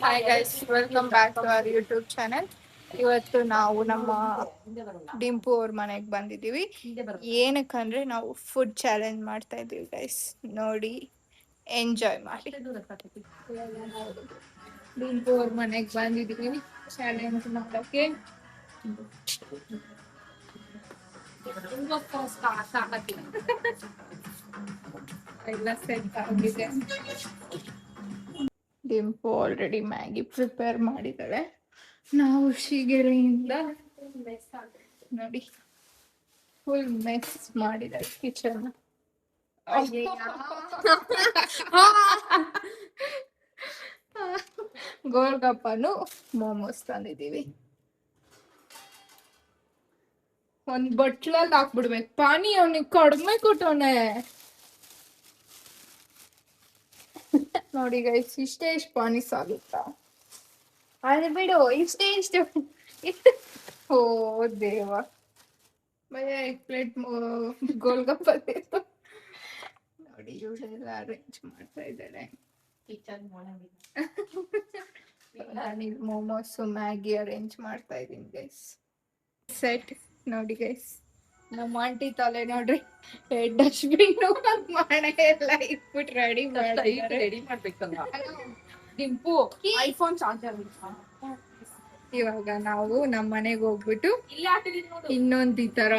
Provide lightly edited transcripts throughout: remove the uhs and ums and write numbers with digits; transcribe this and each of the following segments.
Hi guys, welcome back to our YouTube channel. ಇವತ್ತು ನಾವು ನಮ್ಮ ಡಿಂಪು ಅವ್ರ ಮನೆಗೆ ಬಂದಿದ್ದೀವಿ. ಏನಕ್ಕಂದ್ರೆ ನಾವು ಫುಡ್ ಚಾಲೆಂಜ್ ಮಾಡ್ತಾ ಇದ್ದೀವಿ ಗೈಸ್. ನೋಡಿ, ಎಂಜಾಯ್ ಮಾಡಿ. ಡಿಂಪು ಅವ್ರ ಮನೆಗೆ ಬಂದಿದ್ದೀವಿ ಚಾಲೆಂಜ್ ಮಾಡೋಕ್ಕೆ. ಎಲ್ಲ ಸೆಟ್ ಆಗಿದೆ. ಡಿಂಪು ಆಲ್ರೆಡಿ ಮ್ಯಾಗಿ ಪ್ರಿಪೇರ್ ಮಾಡಿದ್ದಾಳೆ. ನಾವು ಶಿಗೆರೆಯಿಂದ ನೋಡಿ ಫುಲ್ ಮೆಸ್ ಮಾಡಿದ್ದಾಳೆ ಕಿಚನ್. ಗೋಲ್ಗಪ್ಪನು ಮೋಮೋಸ್ ತಂದಿದ್ದೀವಿ. ಒಂದ್ ಬಟ್ಲಲ್ಲಿ ಹಾಕ್ಬಿಡ್ಬೇಕು ಪಾನಿ. ಅವನಿಗೆ ಕಡಿಮೆ ಕೊಟ್ಟವನೆ ನೋಡಿ ಗೈಸ್. ಇಷ್ಟೇ ಇಷ್ಟು ಪಾನಿ ಸಾಗುತ್ತಾ? ಅದು ಬಿಡು, ಇಷ್ಟು ಓ ದೇವ. ಭಯ एक ಪ್ಲೇಟ್ ಗೋಲ್ಗಪ್ಪ ನೋಡಿ ಇವಳೆಲ್ಲ ಅರೇಂಜ್ ಮಾಡ್ತಾ ಇದ್ದಾರೆ. ನಾನು ಮೋಮೋಸ್ ಮ್ಯಾಗಿ ಅರೇಂಜ್ ಮಾಡ್ತಾ ಇದ್ದೀನಿ ಗೈಸ್. ಸೆಟ್ ನೋಡಿ ಗೈಸ್. ನಮ್ಮ ಆಂಟಿ ತಲೆ ನೋಡ್ರಿ, ಡಸ್ಟ್ಬಿನ್ ಮನೆ ಎಲ್ಲ ಇಟ್ಬಿಟ್ಟು ರೆಡಿ ಮಾಡ್ಬೇಕಲ್ಲ. Dimpu iPhone charger. ಇವಾಗ ನಾವು ನಮ್ಮ ಮನೆಗೆ ಹೋಗ್ಬಿಟ್ಟು ಇನ್ನೊಂದು ಈ ತರ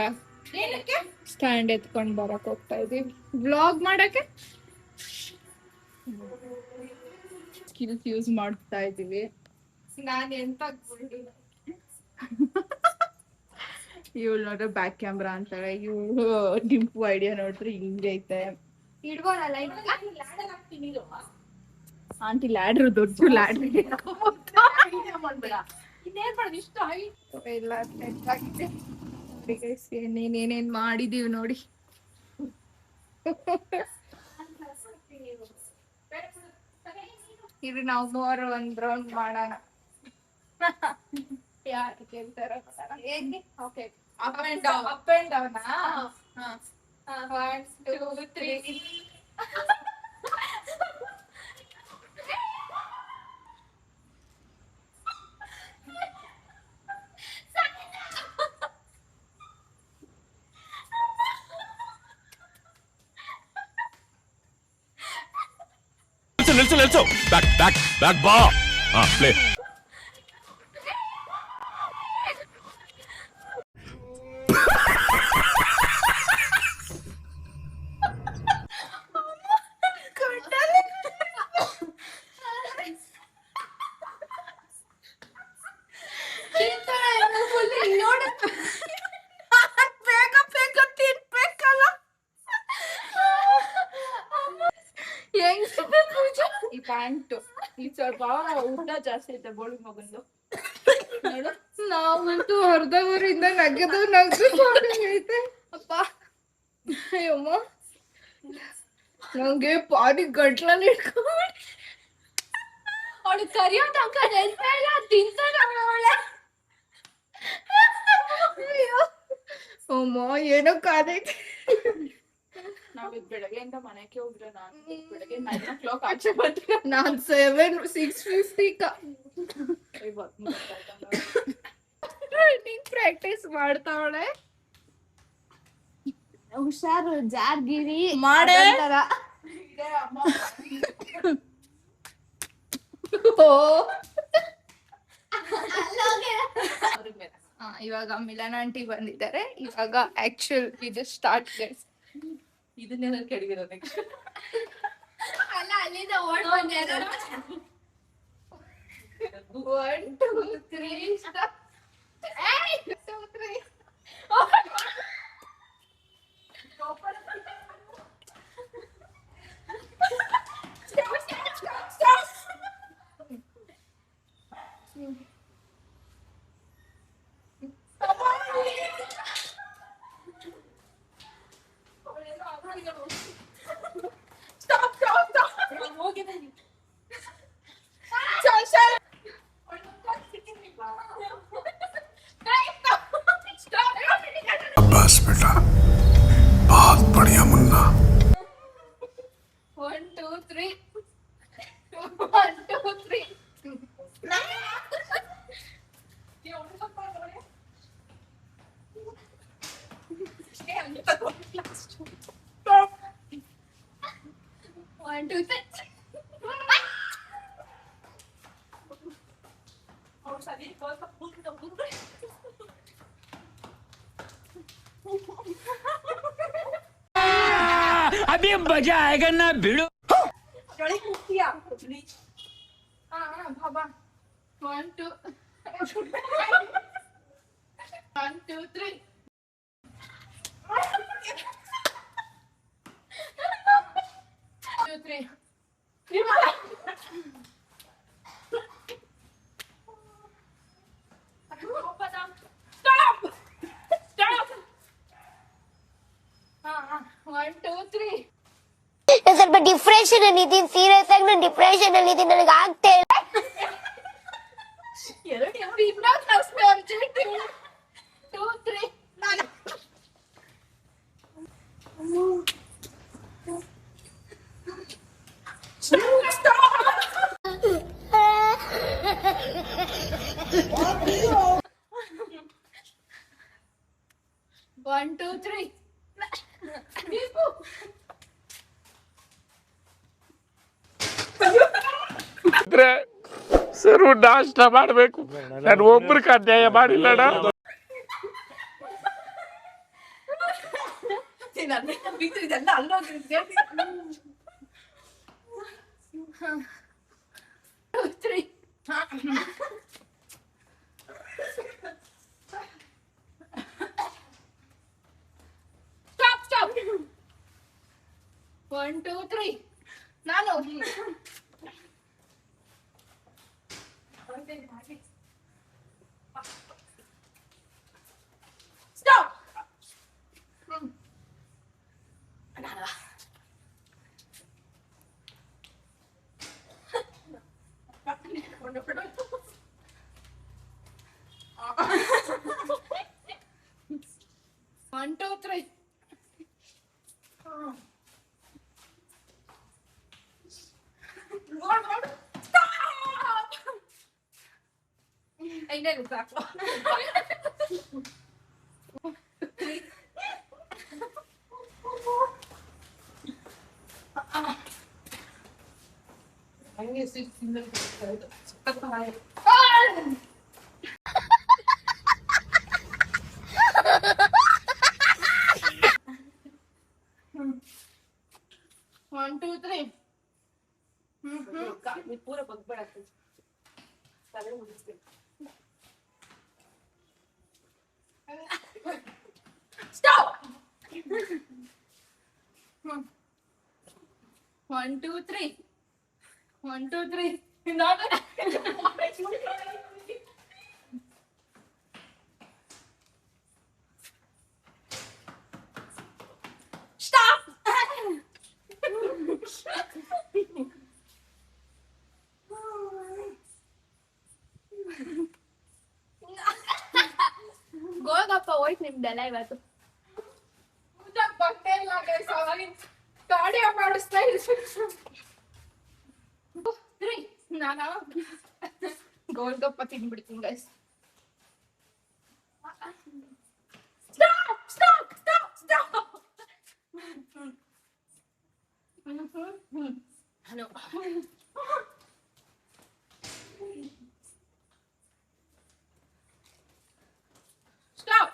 ಸ್ಟ್ಯಾಂಡ್ ಎತ್ಕೊಂಡ್ ಬರಕ್ ಹೋಗ್ತಾ ಇದೀವಿ ವ್ಲಾಗ್ ಮಾಡಕ್ಕೆ. ಸ್ಕಿಲ್ಸ್ ಯೂಸ್ ಮಾಡ್ತಾ ಇದೀವಿ. ನಾನು ಎಂತ ಇವಳು ನೋಡ್ರೆ ಬ್ಯಾಕ್ ಕ್ಯಾಮ್ರಾ ಅಂತಾಳೆ. ಇವಳು ಡಿಂಪು ಐಡಿಯಾ ನೋಡ್ರಿ ಹಿಂಗೈತೆ. ಇಡ್ಬೋದಲ್ಲ ಆಂಟಿ ಲ್ಯಾಡ್ರು, ದೊಡ್ಡ ಲ್ಯಾಡ್ರು ಎಲ್ಲ ಏನೇನೇನ್ ಮಾಡಿದೀವಿ ನೋಡಿ. ಇದು ನಾವು ಮೂವರು ಒಂದ್ ರೌಂಡ್ ಮಾಡೋಣ. ಯಾರು ಗೆಲ್ತಾರ? Okay, up and down. Up and down. 1 2 3. ನಿಲ್ಸು ಬ್ಯಾಕ್ ಬಾ. ಪ್ಲೇ. ಈ ಪ್ಯಾಂಟ್ ಈ ಸ್ವಲ್ಪ ಊಟ ಜಾಸ್ತಿ ಐತೆ ಬೋಳಿ ಮಗಂದು. ನಾವಂತೂ ಅರ್ಧವರಿಂದ ನಗದು ಐತೆ ಅಪ್ಪ. ಅಯ್ಯಮ್ಮ, ನಂಗೆ ಪಾರಿ ಗಂಟ್ಲಲ್ಲಿ ಇಟ್ಕೊಂಡು ಅವಳು ಕರಿಯೋ ತನಕ ನೆನ್ಪ ಇಲ್ಲ ತಿಂತಾನೆ ಅವಳೆ. ಅಮ್ಮ ಏನೋ ಕಾದೈತೆ. ನಾವೀಗ ಬೆಳಗ್ಗೆಯಿಂದ ಮನೆಗೆ ಹೋಗಿದ್ರೆ ನಾನು ಬೆಳಗ್ಗೆ 9 o'clock ಆಚೆ ಬರ್ತೀನಿ. ನಾನು 6:50 ರನ್ನಿಂಗ್ ಪ್ರಾಕ್ಟೀಸ್ ಮಾಡ್ತಾವಳೆ. ಹುಷಾರು, ಜಾರ್ಗಿರಿ ಮಾಡೇ. ಇವಾಗ ಮಿಲನ್ ಆಂಟಿ ಬಂದಿದ್ದಾರೆ. ಇವಾಗ ಆಕ್ಚುಲ್ ಇದು ಸ್ಟಾರ್ಟ್ ಗೈಸ್. ಇದನ್ನೆಲ್ಲ ಕೆಡಗಿರೋ ನೆಕ್ಸ್ಟ್ ಅಲ್ಲ, ಅಲ್ಲಿಂದ ಓಡ್ ಬಂದೆ. 1 2 3 ಸ್ಟಾಪ್. 1 2 3 बस बेटा, बहुत बढ़िया मुन्ना. 1 2 3 1 2 3 अभी मजा आएगा ना भिड़ो. ಬಾಬಾ 1 2 1 2 3 2 3 1 2 3 ಸ್ವಲ್ಪ ಡಿಪ್ರೆಷನ್ ಅಲ್ಲಿ ಇದೀನಿ, ಸೀರಿಯಸ್ ಆಗಿ ನಾನು ಡಿಪ್ರೆಷನ್ ಅಲ್ಲಿ ಇದೀನಿ, ನನಗೆ ಆಗ್ತಾ ಇಲ್ಲ. One, two, three. ಸರ್ ನಾಷ್ಟ ಮಾಡಬೇಕು, ನಾನು ಒಬ್ರಿಗೆ ಅನ್ಯಾಯ ಮಾಡಿಲ್ಲಣ್ಣ. Stop. 1 2 3 ನಾನು Stop. One, two, three. Stop! Ay, nalagak ko. ಹಂಗೆ ಸಿಕ್ಕಿಂದ One, two, three. ಪೂರ ಬಗ್ಬೇಡ ತಲೆ ಮುಗಿಸ್ಬೇಕು. Stop. 1 2 3 1 2 3 ನಾನು Stop. ಗೋಗಪ್ಪ ಹೋಯ್ತು ನಿಮ್ದೆಲ್ಲ ಇವತ್ತು. ಬಟ್ಟೆ ಇಲ್ಲ ಗೈಸ್, ಅವಾಗಿನ ಕಾರ್ಡಿಯೋ ಮಾಡಿಸ್ತಾ ಇದ್ರಿ. ನಾನು ಗೋಲ್ಗಪ್ಪ ತಿನ್ಬಿಡ್ತೀನಿ ಗೈಸ್. Stop. Hello Stop.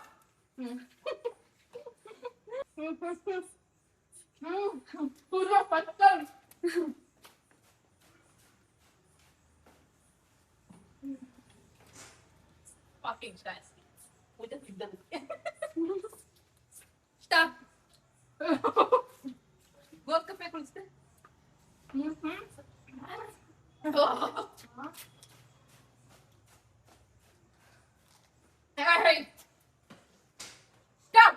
ಪೂರ್ವ ಪತ್ತಲ್ fucking guys. Stop. ಗೋಲ್ ಕಪ್ಪೆ ಕುಳಿಸ್ತೆ. Hey. Stop.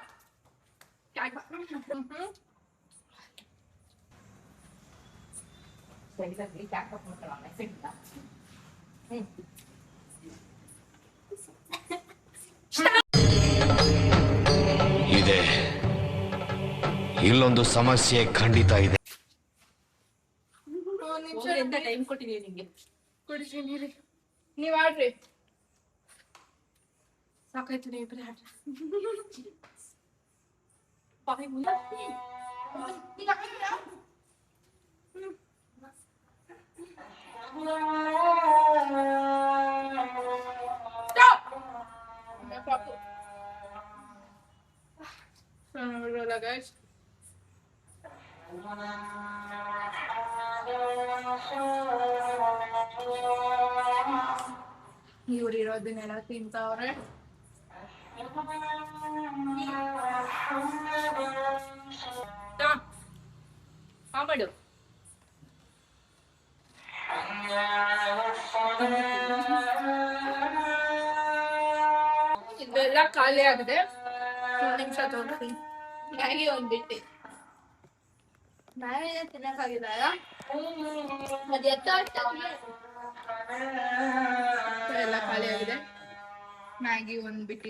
ಇದೆ, ಇಲ್ಲೊಂದು ಸಮಸ್ಯೆ ಖಂಡಿತ ಇದೆ. ಟೈಮ್ ಕೊಟ್ಟಿದ್ದೀನಿ ನಿಂಗೆ, ಕುಡಿತೀನಿ ರೀ. ನೀವ್ ಆಡ್ರಿ, ಸಾಕಾಯ್ತು ನೀವು ಇಬ್ಬರೇ ಆಡ್ರಿ. ಗೈಸ್. ಇವ್ರು ಇರೋದನ್ನೆಲ್ಲ ತಿಂತಾವ್ರೆ. ಮಾಡು ಇದೆಲ್ಲ ಖಾಲಿ ಆಗಿದೆ. ಒಂದ್ ನಿಮಿಷ ತೋರಿಸಿ. ಮ್ಯಾಗಿ ಒಂದ್ಬಿಟ್ಟು ಮ್ಯಾಗಿ ತಿನ್ನಕ್ಕಾಗಿಲ್ಲ ಅದು ಎಲ್ಲ ಖಾಲಿ ಆಗಿದೆ. ಮ್ಯಾಗಿ ಒಂದ್ಬಿಟ್ಟು